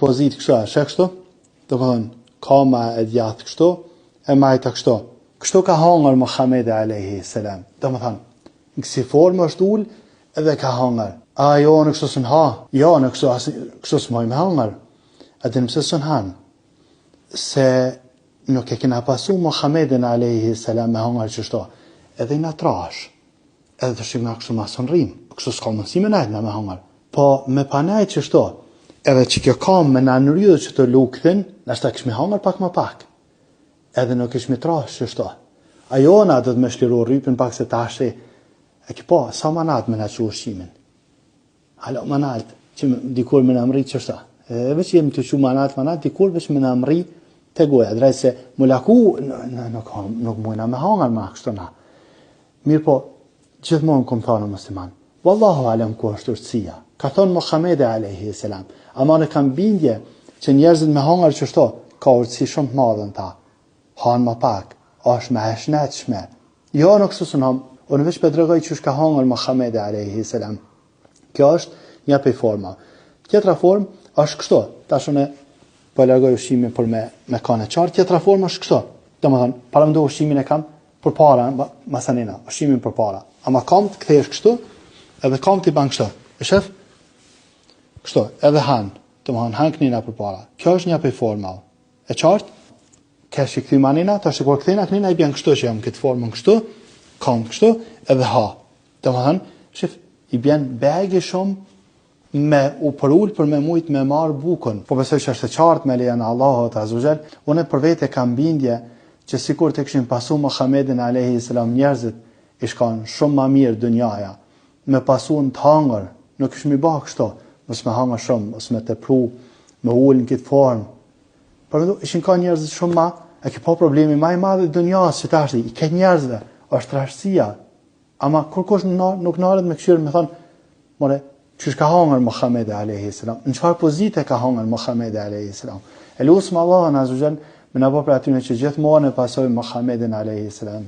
pozitë kështu, shë kështu, do më thënë, kama e djathë kështu, e majta kështu. Kështu ka hangër Muhamedi alayhi salam. Do më thënë, në kësi formë është ullë edhe ka hangër. A jo në kështu së në ha, jo në kështu së mojmë hangër. A dhe nëse së në hanë, se nuk e kena pasu Muhamedin alayhi salam me hangër qështu, edhe i në trash, edhe të shikë nga kështu ma së në rrimë, kështu s'ka mundësi me najtë me hangër. Po me pa najtë qështu, edhe që kjo kam me në nërydhë që të lukëthin, nështë ta këshmi hangër pak më pak, edhe nuk këshmi trash qështu. Ajo na do të me shliru rrypin pak se tashi, e ki po, sa manat me në që ushqimin? Halo manat, që dikur me në mri qështu. Edhe që jemi të që manat, dikur veç me në mri të goja. Drejt se më laku, nuk mujna me hangër ma kështu na. Mirë po, gjithmonë këmë thonë musliman, wallahu alem ku është urtësia. Ka thonë Muhamedi alayhi salam, ama në kam bindje që njerëzit me hangër qështu, ka urtësi shumë të madhe në ta. Hanë më pak, është me heshnetshme. Jo në kështu së nëmë, unë veç për dregoj që është ka hangër Muhamedi alayhi salam. Kjo është një për forma. Tjetra formë është kështu, tash unë po largoj ushqimin për me kanë qartë. Tjetra formë është kështu. Domethënë, para më do ushqimin e kam përpara, masanina, ushqimin përpara. Ama kam të kthesh kështu, edhe kam të i ban kështu. E shef? Kështu, edhe han. Domethënë, han knina përpara. Kjo është një për forma. E qartë? Kesh i kthy manina, tash kur kthena knina i bën kështu që jam këtë formën kështu, kam kështu, edhe ha. Domethënë, shef, i bën bege shumë me u përull për me mujt me marë bukën. Po besoj që është e qartë me lejen e Allahut azza wa jall. Unë për vete kam bindje që sikur të kishin pasu Muhamedin alayhi salam njerëzit i shkan shumë ma mirë dënjaja. Me pasu në të hangër, nuk ishmi ba kështu, mos me hangër shumë, mos me tepru, me ullë në këtë formë. Për me ishin ka njerëzit shumë ma, e ki po problemi ma i madhe dënjas që ta është i këtë njerëzve, është trashësia. Ama kur kush nuk naret me këshirë me thonë, more, që ka hangër Muhamedi alayhi salam, në çfarë pozite ka hangër Muhamedi alayhi salam. E lusëm Allahun azza wa jall me na bë për atyre që gjithmonë e pasojnë Muhamedin alayhi salam.